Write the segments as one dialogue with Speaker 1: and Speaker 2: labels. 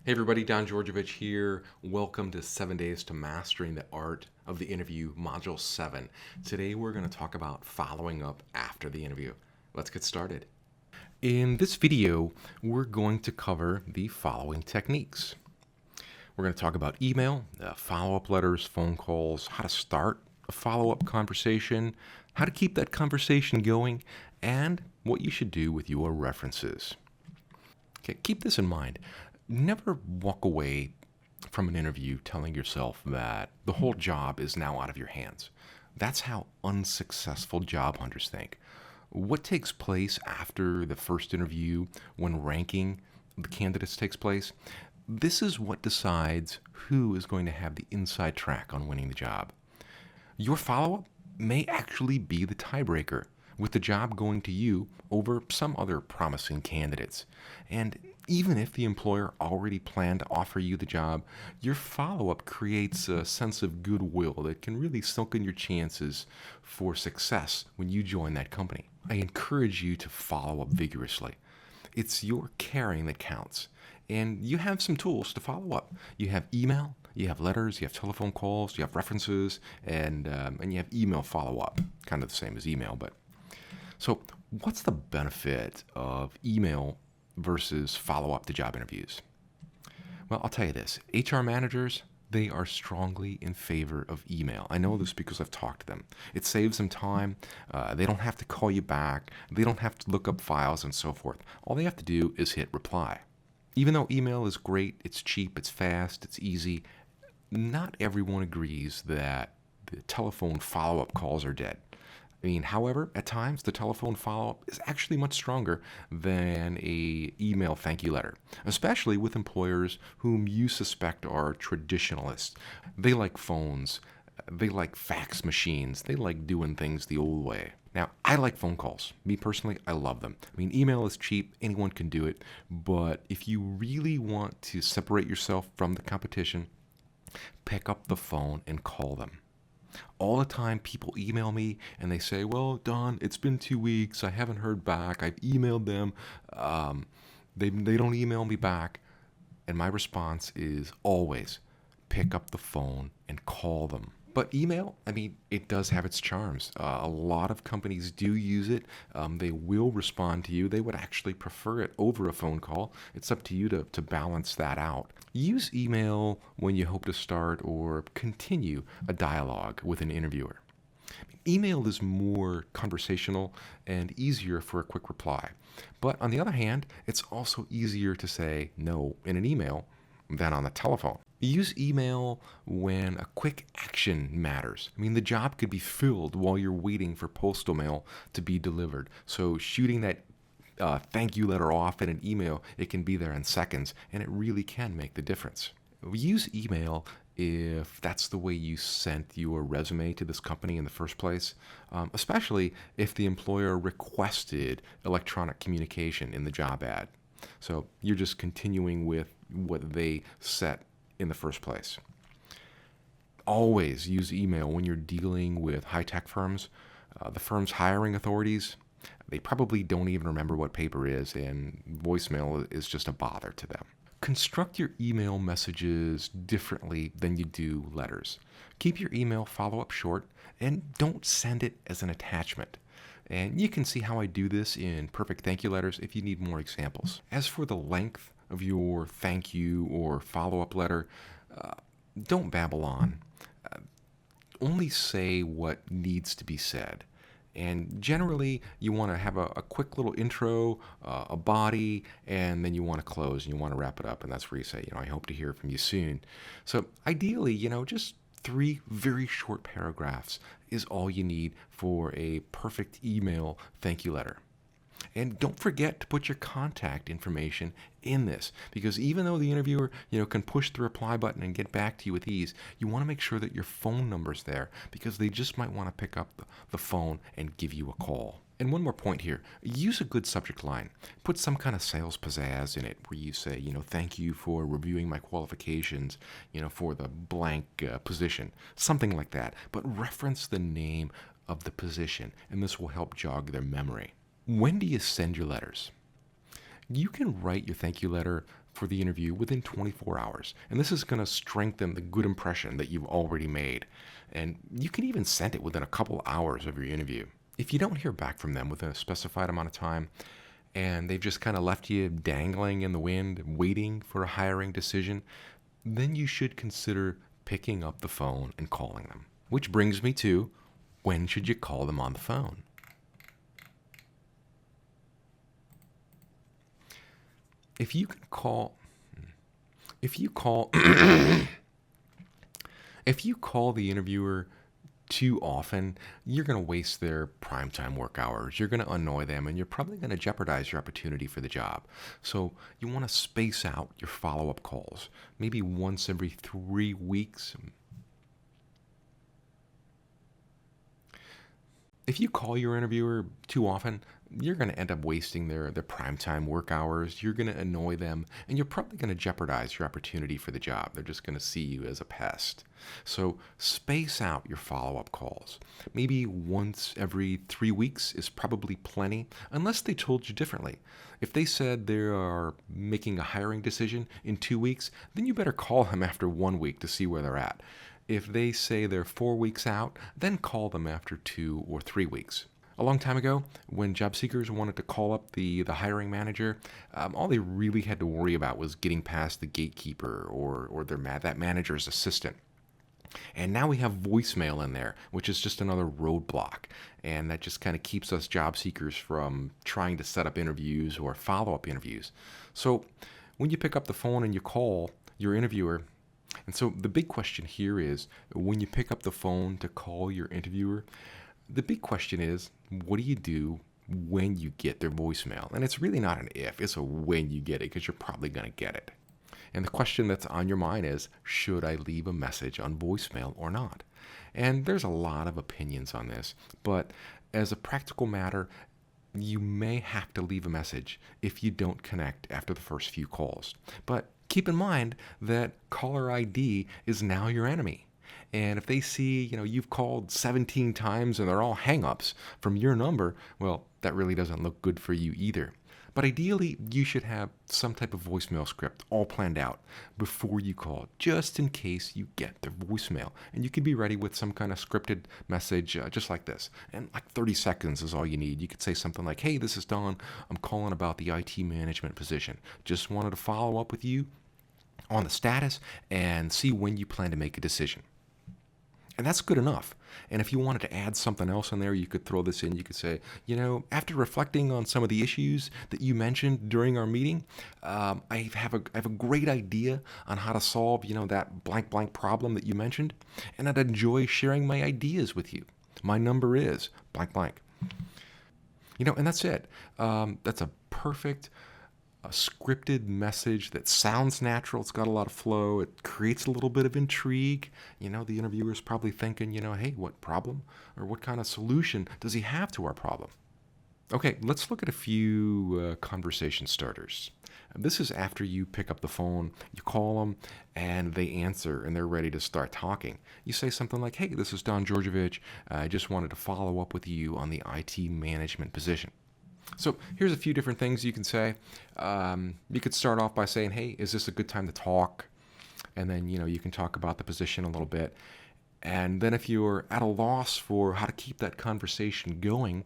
Speaker 1: Hey everybody, Don Georgevich here. Welcome to 7 Days to Mastering the Art of the Interview, Module 7. Today we're going to talk about following up after the interview. Let's get started. In this video, we're going to cover the following techniques. We're going to talk about email, follow-up letters, phone calls, how to start a follow-up conversation, how to keep that conversation going, and what you should do with your references. Okay, keep this in mind. Never walk away from an interview telling yourself that the whole job is now out of your hands. That's how unsuccessful job hunters think. What takes place after the first interview when ranking the candidates takes place? This is what decides who is going to have the inside track on winning the job. Your follow-up may actually be the tiebreaker, with the job going to you over some other promising candidates. And even if the employer already planned to offer you the job, your follow-up creates a sense of goodwill that can really soak in your chances for success when you join that company. I encourage you to follow up vigorously. It's your caring that counts. And you have some tools to follow up. You have email, you have letters, you have telephone calls, you have references, and you have email follow-up. Kind of the same as email, but so what's the benefit of email versus follow-up to job interviews? Well, I'll tell you this. HR managers, they are strongly in favor of email. I know this because I've talked to them. It saves them time. They don't have to call you back. They don't have to look up files and so forth. All they have to do is hit reply. Even though email is great, it's cheap, it's fast, it's easy, not everyone agrees that the telephone follow-up calls are dead. However, at times the telephone follow-up is actually much stronger than a email thank you letter, especially with employers whom you suspect are traditionalists. They like phones, they like fax machines, they like doing things the old way. Now, I like phone calls. Me personally, I love them. Email is cheap, anyone can do it, but if you really want to separate yourself from the competition, pick up the phone and call them. All the time people email me and they say, well, Don, it's been 2 weeks. I haven't heard back. I've emailed them. They don't email me back. And my response is always pick up the phone and call them. But email, it does have its charms. A lot of companies do use it. They will respond to you. They would actually prefer it over a phone call. It's up to you to balance that out. Use email when you hope to start or continue a dialogue with an interviewer. Email is more conversational and easier for a quick reply. But on the other hand, it's also easier to say no in an email than on the telephone. Use email when a quick action matters. The job could be filled while you're waiting for postal mail to be delivered. So shooting that thank you letter off in an email, it can be there in seconds, and it really can make the difference. Use email if that's the way you sent your resume to this company in the first place, especially if the employer requested electronic communication in the job ad. So you're just continuing with what they set in the first place. Always use email when you're dealing with high-tech firms. The firm's hiring authorities, they probably don't even remember what paper is, and voicemail is just a bother to them. Construct your email messages differently than you do letters. Keep your email follow-up short, and don't send it as an attachment. And you can see how I do this in perfect thank you letters if you need more examples. As for the length of your thank you or follow-up letter, don't babble on. Only say what needs to be said. And generally, you want to have a quick little intro, a body, and then you want to close and you want to wrap it up. And that's where you say, I hope to hear from you soon. So ideally, just 3 very short paragraphs is all you need for a perfect email thank you letter. And don't forget to put your contact information in this, because even though the interviewer, can push the reply button and get back to you with ease, you want to make sure that your phone number's there, because they just might want to pick up the phone and give you a call. And one more point here, use a good subject line. Put some kind of sales pizzazz in it where you say, thank you for reviewing my qualifications, for the blank position, something like that. But reference the name of the position, and this will help jog their memory. When do you send your letters? You can write your thank you letter for the interview within 24 hours. And this is going to strengthen the good impression that you've already made. And you can even send it within a couple hours of your interview. If you don't hear back from them within a specified amount of time, and they've just kind of left you dangling in the wind, waiting for a hiring decision, then you should consider picking up the phone and calling them. Which brings me to, when should you call them on the phone? If you call the interviewer too often, you're going to waste their primetime work hours. You're going to annoy them, and you're probably going to jeopardize your opportunity for the job. So you want to space out your follow-up calls, maybe once every 3 weeks. If you call your interviewer too often, you're going to end up wasting their primetime work hours. You're going to annoy them, and you're probably going to jeopardize your opportunity for the job. They're just going to see you as a pest. So space out your follow-up calls. Maybe once every 3 weeks is probably plenty, unless they told you differently. If they said they are making a hiring decision in 2 weeks, then you better call them after 1 week to see where they're at. If they say they're 4 weeks out, then call them after 2 or 3 weeks. A long time ago, when job seekers wanted to call up the hiring manager, all they really had to worry about was getting past the gatekeeper or that manager's assistant. And now we have voicemail in there, which is just another roadblock. And that just kind of keeps us job seekers from trying to set up interviews or follow-up interviews. So when you pick up the phone and you call your interviewer, and so the big question here is, when you pick up the phone to call your interviewer, the big question is, what do you do when you get their voicemail? And it's really not an if, it's a when you get it, because you're probably going to get it. And the question that's on your mind is, should I leave a message on voicemail or not? And there's a lot of opinions on this, but as a practical matter, you may have to leave a message if you don't connect after the first few calls. But keep in mind that caller ID is now your enemy. And if they see, you've called 17 times and they're all hang-ups from your number, well, that really doesn't look good for you either. But ideally, you should have some type of voicemail script all planned out before you call, just in case you get their voicemail. And you could be ready with some kind of scripted message just like this. And like 30 seconds is all you need. You could say something like, hey, this is Don. I'm calling about the IT management position. Just wanted to follow up with you on the status and see when you plan to make a decision. And that's good enough. And if you wanted to add something else in there, you could throw this in. You could say, after reflecting on some of the issues that you mentioned during our meeting, I have a great idea on how to solve, that blank problem that you mentioned. And I'd enjoy sharing my ideas with you. My number is blank. And that's it. That's a perfect a scripted message that sounds natural. It's got a lot of flow. It creates a little bit of intrigue. The interviewer's probably thinking, hey, what problem or what kind of solution does he have to our problem? Okay, let's look at a few conversation starters. This is after you pick up the phone, you call them, and they answer, and they're ready to start talking. You say something like, hey, this is Don Georgevich. I just wanted to follow up with you on the IT management position. So here's a few different things you can say. You could start off by saying, hey, is this a good time to talk? And then, you can talk about the position a little bit. And then if you're at a loss for how to keep that conversation going,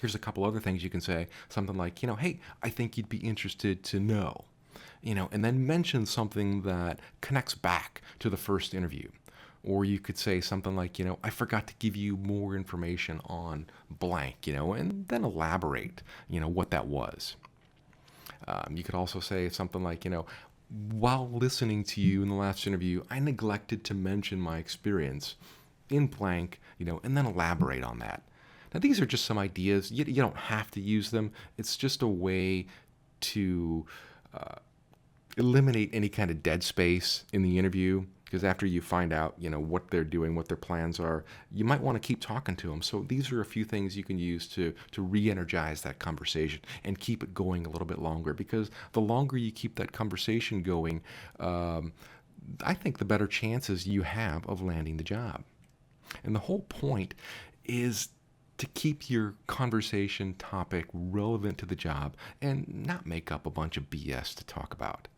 Speaker 1: here's a couple other things you can say. Something like, hey, I think you'd be interested to know. And then mention something that connects back to the first interview. Or you could say something like, I forgot to give you more information on blank, and then elaborate, what that was. You could also say something like, while listening to you in the last interview, I neglected to mention my experience in blank, and then elaborate on that. Now, these are just some ideas. You don't have to use them. It's just a way to eliminate any kind of dead space in the interview. Because after you find out, what they're doing, what their plans are, you might want to keep talking to them. So these are a few things you can use to re-energize that conversation and keep it going a little bit longer. Because the longer you keep that conversation going, I think the better chances you have of landing the job. And the whole point is to keep your conversation topic relevant to the job and not make up a bunch of BS to talk about.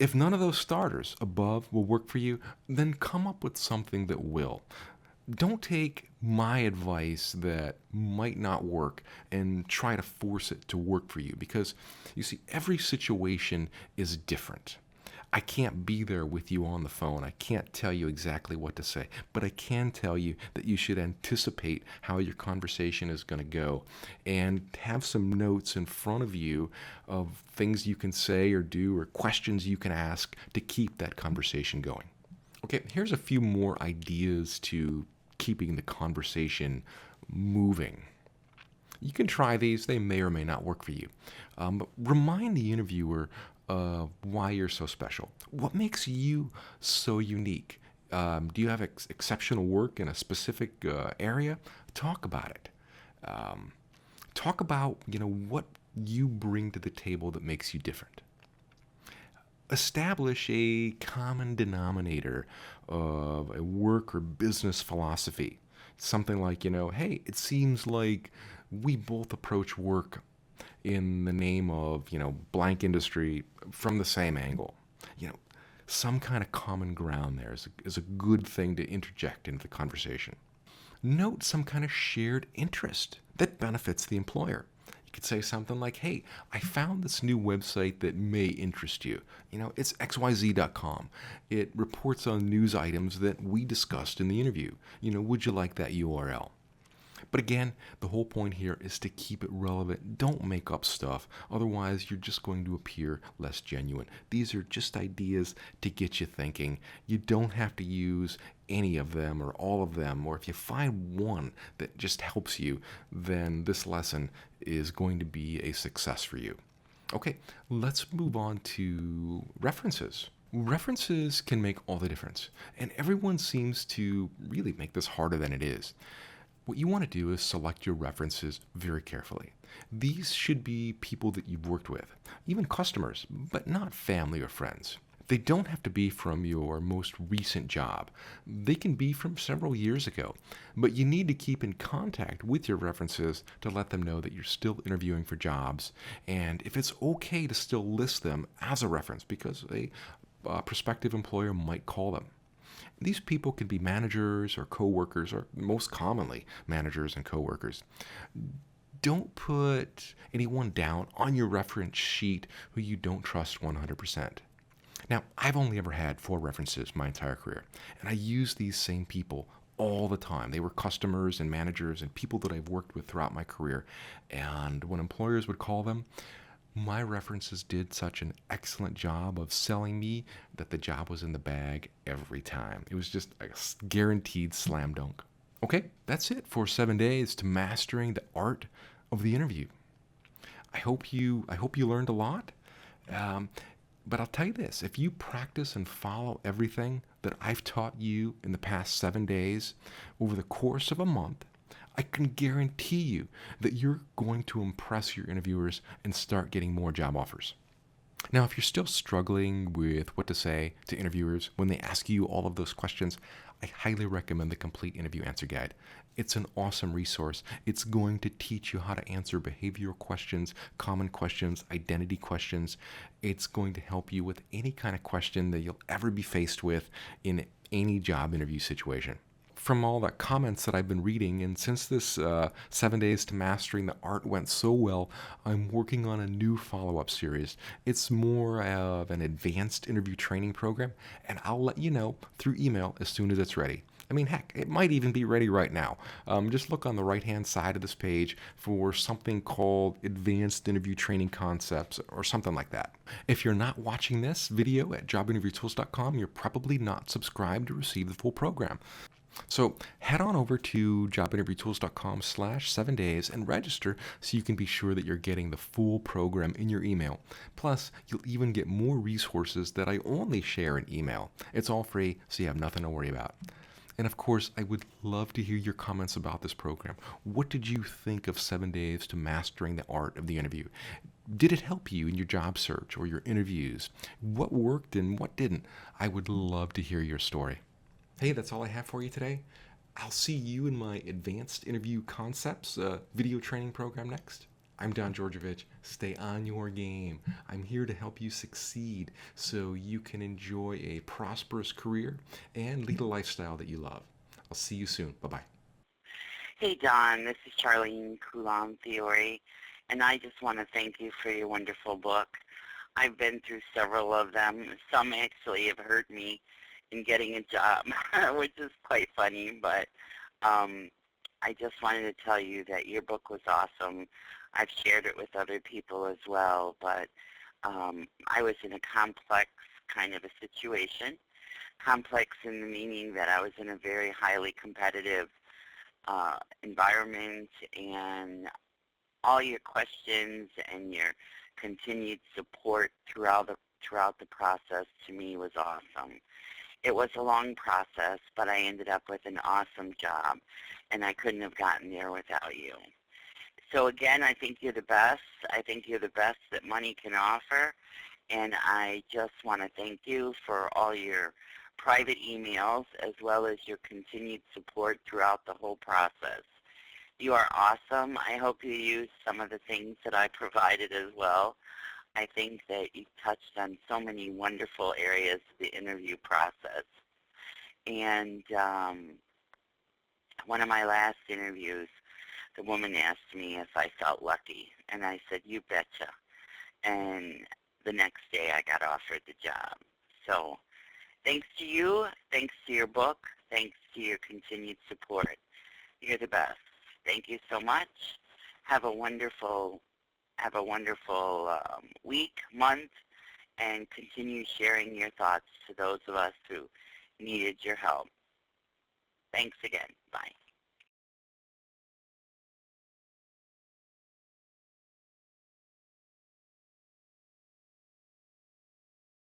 Speaker 1: If none of those starters above will work for you, then come up with something that will. Don't take my advice that might not work and try to force it to work for you, because you see, every situation is different. I can't be there with you on the phone. I can't tell you exactly what to say, but I can tell you that you should anticipate how your conversation is going to go and have some notes in front of you of things you can say or do or questions you can ask to keep that conversation going. Okay, here's a few more ideas to keeping the conversation moving. You can try these, they may or may not work for you. But remind the interviewer why you're so special. What makes you so unique? Do you have exceptional work in a specific area? Talk about it. Talk about what you bring to the table that makes you different. Establish a common denominator of a work or business philosophy. Something like, hey, it seems like we both approach work in the name of, blank industry from the same angle. Some kind of common ground there is a good thing to interject into the conversation. Note some kind of shared interest that benefits the employer. You could say something like, hey, I found this new website that may interest you. It's xyz.com. It reports on news items that we discussed in the interview. Would you like that URL? But again, the whole point here is to keep it relevant. Don't make up stuff. Otherwise, you're just going to appear less genuine. These are just ideas to get you thinking. You don't have to use any of them or all of them. Or if you find one that just helps you, then this lesson is going to be a success for you. Okay, let's move on to references. References can make all the difference. And everyone seems to really make this harder than it is. What you want to do is select your references very carefully. These should be people that you've worked with, even customers, but not family or friends. They don't have to be from your most recent job. They can be from several years ago, but you need to keep in contact with your references to let them know that you're still interviewing for jobs, and if it's okay to still list them as a reference because a prospective employer might call them. These people can be managers or coworkers, or most commonly managers and coworkers. Don't put anyone down on your reference sheet who you don't trust 100%. Now, I've only ever had 4 references my entire career, and I use these same people all the time. They were customers and managers and people that I've worked with throughout my career, and when employers would call them, my references did such an excellent job of selling me that the job was in the bag every time. It was just a guaranteed slam dunk. Okay, that's it for 7 days to mastering the art of the interview. I hope you learned a lot. But I'll tell you this, if you practice and follow everything that I've taught you in the past 7 days over the course of a month, I can guarantee you that you're going to impress your interviewers and start getting more job offers. Now, if you're still struggling with what to say to interviewers when they ask you all of those questions, I highly recommend the Complete Interview Answer Guide. It's an awesome resource. It's going to teach you how to answer behavioral questions, common questions, identity questions. It's going to help you with any kind of question that you'll ever be faced with in any job interview situation. From all the comments that I've been reading, and since this 7 days to mastering the art went so well, I'm working on a new follow-up series. It's more of an advanced interview training program, and I'll let you know through email as soon as it's ready. I mean, heck, it might even be ready right now. Just look on the right-hand side of this page for something called Advanced Interview Training Concepts or something like that. If you're not watching this video at jobinterviewtools.com, you're probably not subscribed to receive the full program. So head on over to jobinterviewtools.com/7 days and register so you can be sure that you're getting the full program in your email. Plus, you'll even get more resources that I only share in email. It's all free, so you have nothing to worry about. And of course, I would love to hear your comments about this program. What did you think of 7 days to mastering the art of the interview? Did it help you in your job search or your interviews? What worked and what didn't? I would love to hear your story. Hey, that's all I have for you today. I'll see you in my Advanced Interview Concepts video training program next. I'm Don Georgevich. Stay on your game. I'm here to help you succeed so you can enjoy a prosperous career and lead a lifestyle that you love. I'll see you soon. Bye-bye.
Speaker 2: Hey, Don, this is Charlene Coulomb Fiore, and I just want to thank you for your wonderful book. I've been through several of them. Some actually have hurt me in getting a job, which is quite funny, but I just wanted to tell you that your book was awesome. I've shared it with other people as well, but I was in a complex kind of a situation. Complex in the meaning that I was in a very highly competitive environment, and all your questions and your continued support throughout the process to me was awesome. It was a long process, but I ended up with an awesome job, and I couldn't have gotten there without you. So again, I think you're the best. I think you're the best that money can offer, and I just want to thank you for all your private emails as well as your continued support throughout the whole process. You are awesome. I hope you use some of the things that I provided as well. I think that you touched on so many wonderful areas of the interview process. And one of my last interviews, the woman asked me if I felt lucky, and I said, you betcha. And the next day I got offered the job. So thanks to you, thanks to your book, thanks to your continued support. You're the best. Thank you so much. Have a wonderful week, month, and continue sharing your thoughts to those of us who needed your help. Thanks again. Bye.